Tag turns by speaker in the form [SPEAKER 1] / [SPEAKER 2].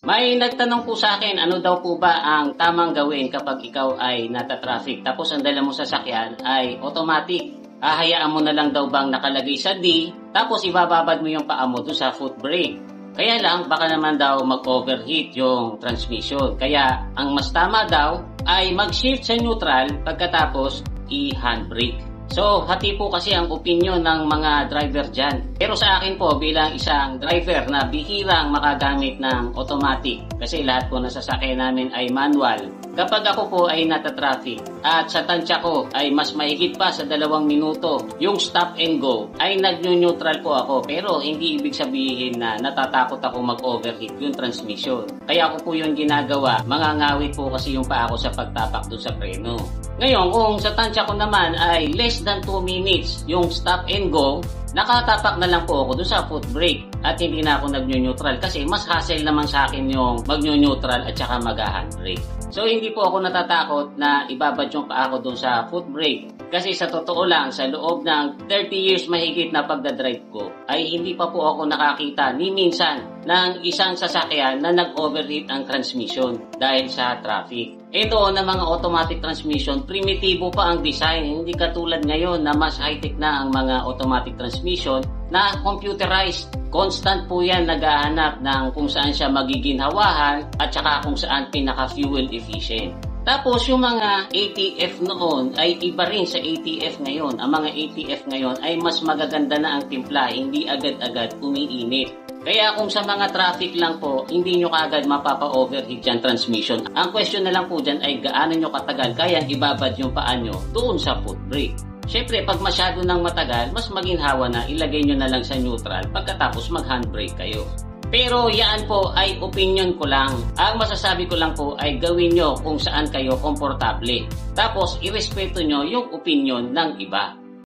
[SPEAKER 1] May nagtanong po sa akin, ano daw po ba ang tamang gawin kapag ikaw ay nata-traffic tapos ang dala mo sasakyan ay automatic. Hahayaan mo na lang daw bang nakalagay sa D, tapos ibababad mo yung paa mo doon sa foot brake. Kaya lang, baka naman daw mag-overheat yung transmission. Kaya ang mas tama daw ay mag-shift sa neutral pagkatapos i-handbrake. So, hati po kasi ang opinion ng mga driver dyan. Pero sa akin po, bilang isang driver na bihirang makagamit ng automatic, kasi lahat po ng sasakyan namin ay manual, kapag ako po ay nata-traffic at sa tansya ko ay mas mahigit pa sa 2 minuto, yung stop and go, ay nag-neutral po ako. Pero hindi ibig sabihin na natatakot ako mag-overheat yung transmission. Kaya ako po yung ginagawa, mangangawit po kasi yung paa ko sa pagtapak doon sa preno. Ngayon, kung sa tansya ko naman ay less than 2 minutes yung stop and go, nakatapak na lang po ako doon sa foot brake at hindi na ako nag-neutral kasi mas hassle naman sa akin yung mag-neutral at saka mag-handbrake. So hindi po ako natatakot na ibabad yung paa ko doon sa foot brake kasi sa totoo lang sa loob ng 30 years mahigit na pagdadrive ko ay hindi pa po ako nakakita ni minsan ng isang sasakyan na nag-overheat ang transmission dahil sa traffic. Ito ng mga automatic transmission, primitibo pa ang design, hindi katulad ngayon na mas high-tech na ang mga automatic transmission na computerized. Constant po yan naghahanap ng kung saan siya magiginhawahan at saka kung saan pinaka-fuel efficient. Tapos yung mga ATF noon ay iba rin sa ATF ngayon. Ang mga ATF ngayon ay mas magaganda na ang timpla, hindi agad-agad umiinit. Kaya kung sa mga traffic lang po, hindi nyo kaagad mapapa-overheat yan transmission. Ang question na lang po dyan ay gaano nyo katagal kayang ibabad yung paa nyo doon sa foot brake. Siyempre, pag masyado nang matagal, mas maginhawa na ilagay nyo na lang sa neutral pagkatapos mag-handbrake kayo. Pero yan po ay opinion ko lang. Ang masasabi ko lang po ay gawin nyo kung saan kayo komportable. Tapos, irespeto nyo yung opinion ng iba.